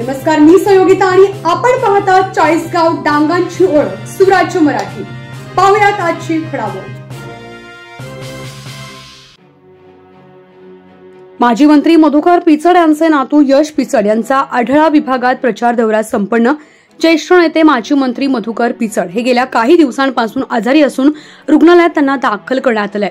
नमस्कार, मी संयोगिता आणि आपण पाहता चाळीसगाव डांगांची ओळख सुराज्य मराठी। पाहुयात आजची घडामोड। माजी मंत्री मधुकर पिचड यांचे नातू यश पिचड यांचा आढळा विभागात प्रचार दौरा संपन्न। ज्येष्ठ नेते माजी मंत्री मधुकर पिचड हे गेल्या काही दिवसांपासून आजारी असून रुग्णालयात त्यांना दाखल करण्यात आले।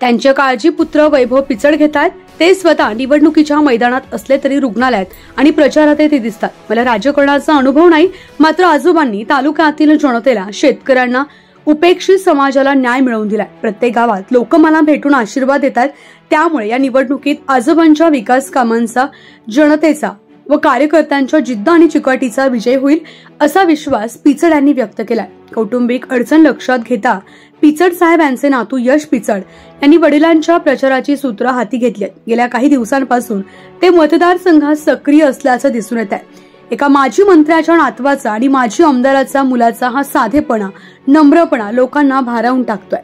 त्यांच्या काळजी पुत्र वैभव पिचड घेतात। ते स्वतः निवडणुकीच्या मैदानात असले तरी रुग्णालयात आणि प्रचारात ते दिसतात। मला राजकारणाचा अनुभव नाही, मात्र आजोबांनी तालुक्यातील जनतेला, शेतकऱ्यांना, उपेक्षित समाजाला न्याय मिळवून दिलाय। प्रत्येक गावात लोक मला भेटून आशीर्वाद देतात। त्यामुळे या निवडणुकीत आजोबांच्या विकास कामांचा, जनतेचा व कार्यकर्त्यांच्या जिद्द आणि चिकाटीचा विजय होईल असा विश्वास पिचड यांनी व्यक्त केलाय। कौटुंबिक अडचण लक्षात घेता पिचड साहेब यांचे नातू यश पिचड यांनी वडिलांच्या प्रचाराची सूत्र हाती घेतली। गेल्या काही दिवसांपासून ते मतदारसंघात सक्रिय असल्याचं दिसून येत आहे। एका माजी मंत्र्याच्या नातवाचा आणि माजी आमदाराचा मुलाचा हा साधेपणा, नम्रपणा लोकांना भारावून टाकतोय।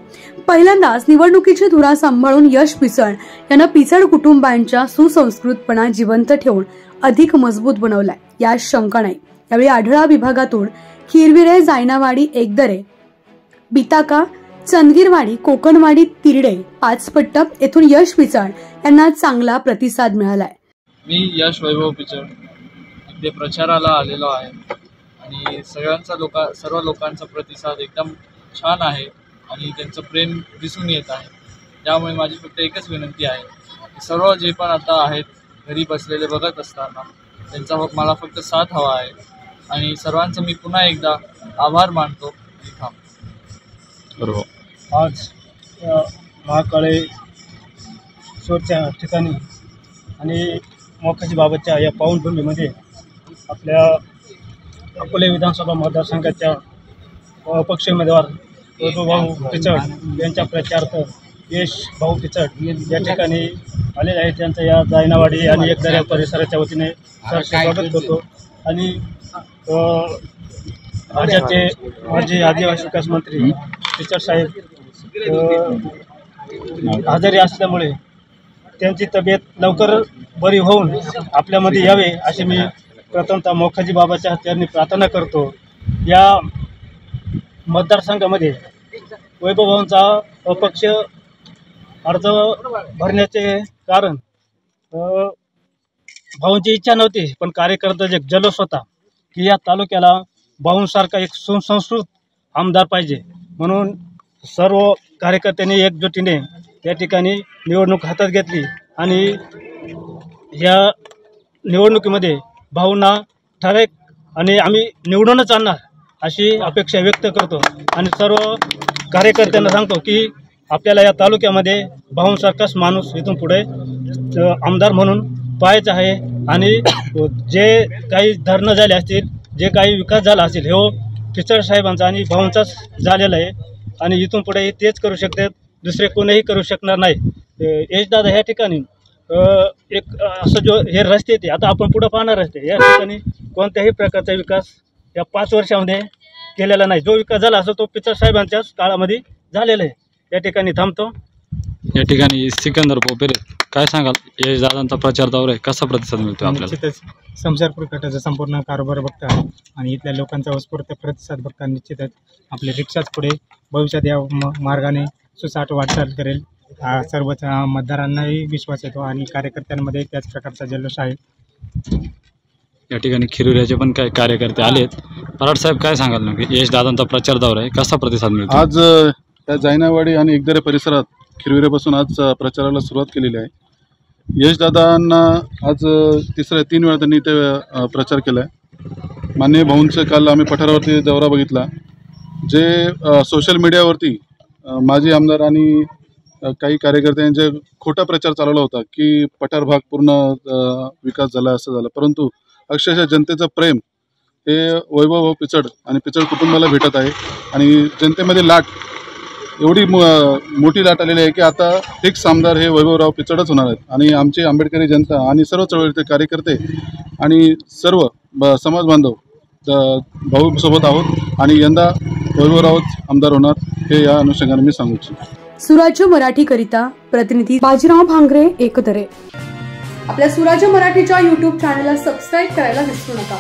पहिल्यांदाच निवडणुकीची धुरा सांभाळून यश पिचड यांना पिचड कुटुंबांच्या सुसंस्कृतपणा जिवंत ठेवून अधिक मजबूत बनवलाय, यात शंका नाही। यावेळी आढळा विभागातून खिरविरे, जायनावाडी, एकदरे, बिताका, चंदगीरवाडी, कोकणवाडी, तिरडे, पाचपट्टम येथून यश पिचड यांना चांगला प्रतिसाद मिळालाय। मी यश वैभव पिचड इथे प्रचाराला आलेलो आहे आणि सर्व लोकांचा प्रतिसाद एकदम छान आहे आणि त्यांचं प्रेम दिसून येत आहे। त्यामुळे माझी फक्त एकच विनंती आहे की सर्व जे पण आता आहेत घरी बसलेले बघत असताना त्यांचा मला फक्त साथ हवा आहे आणि सर्वांचं मी पुन्हा एकदा आभार मानतो। आज महाकाळे शोरच्या ठिकाणी आणि मोकाजी बाबाच्या या पावनभूमीमध्ये आपल्या अकोले विधानसभा मतदारसंघाच्या अपक्ष उमेदवार वैभव पिचड यांच्या प्रचारार्थ यश भाऊ पिचड या ठिकाणी आलेले आहेत। त्यांचं या जायनावाडी आणि एकदऱ्या परिसराच्या वतीने स्वागत करतो आणि राज्याचे माजी आदिवासी विकास मंत्री पिचड साहेब आजारी असल्यामुळे त्यांची तब्येत लवकर बरी होऊन आपल्यामध्ये यावे अशी मी प्रथमतः मोकाजी बाबाच्या चरणी प्रार्थना करतो। या मतदारसंघामध्ये वैभवांचा अपक्ष अर्ज भरण्याचे कारण भाऊंची इच्छा नव्हती, पण कार्यकर्त्याचा एक जल्लोष होता की या तालुक्याला भाऊंसारखा एक सुसंस्कृत आमदार पाहिजे। म्हणून सर्व कार्यकर्त्यांनी एकजुटीने या ठिकाणी निवडणूक हातात घेतली आणि या निवडणुकीमध्ये भाऊंना ठराविक आणि आम्ही निवडूनच आणणार अशी अपेक्षा व्यक्त करतो आणि सर्व कार्यकर्त्यांना सांगतो की आपल्याला या तालुक्यामध्ये भाऊंसारखाच माणूस इथून पुढे आमदार म्हणून पाहायचा आहे आणि जे काही धरणं झाले असतील, जे काही विकास झाला असेल, हे पिचड साहेबांचा आणि भाऊंचाच झालेला आहे आणि इथून पुढे तेच करू शकतात, दुसरे कोणीही करू शकणार नाही। यशदादा ह्या ठिकाणी एक असं जो हे रस्ते ते आता आपण पुढं पाहणार रस्ते, या ठिकाणी कोणत्याही प्रकारचा विकास या 5 वर्षामध्ये केलेला नाही। जो विकास झाला असतो तो पिचड साहेबांच्याच काळामध्ये झालेला आहे। या ठिकाणी थांबतो। या ठिकाणी सिकंदर पोपेरे, काय सांगाल यशदादांचा प्रचार दौरा आहे, कसा प्रतिसाद मिळतो आपल्याला? निश्चितच समशारपूर गटाचा संपूर्ण कारभार बघता आणि इथल्या लोकांचा उत्स्फूर्त प्रतिसाद बघता निश्चितच आपले रिक्षाच पुढे भविष्यात या मार्गाने सुसाट वाटचाल करेल। सर्वच मतदारांनाही विश्वास येतो आणि कार्यकर्त्यांमध्ये त्याच प्रकारचा जल्लोष आहे। या ठिकाणी खिरविऱ्याचे पण काही कार्यकर्ते आलेत। पराड साहेब, काय सांगाल नक्की यशदादांचा प्रचार दौरा आहे, कसा प्रतिसाद मिळतो? आज त्या जायनावाडी आणि एकदरे परिसरात खिरविरेपासून आज प्रचाराला सुरुवात केलेली आहे। यशदादांना आज 3 वेळा त्यांनी इथे प्रचार केला आहे। माननीय भाऊंचं काल आम्ही पठारावरती दौरा बघितला। जे सोशल मीडियावरती माजी आमदार आणि काही कार्यकर्त्यांचे खोटा प्रचार चालवला होता की पठार भाग पूर्ण विकास झाला असं झालं, परंतु अक्षरशः जनतेचं प्रेम हे वैभव पिचड आणि पिचड कुटुंबाला भेटत आहे आणि जनतेमध्ये लाट एवढी मोठी लाट आलेली आहे की आता फिक्स आमदार हे वैभवराव पिचडच होणार आहेत आणि आमची आंबेडकरी जनता आणि सर्व चळवळीचे कार्यकर्ते आणि सर्व समाज बांधव भाऊसोबत आहोत आणि यंदा वैभवरावच आमदार होणार हे या अनुषंगाने मी सांगू इच्छितो। सुराज्य मराठी करिता प्रतिनिधी बाजीराव भांगरे, एकदरे। आपल्या सुराज्य मराठीच्या YouTube चॅनलला सबस्क्राईब करायला विसरू नका.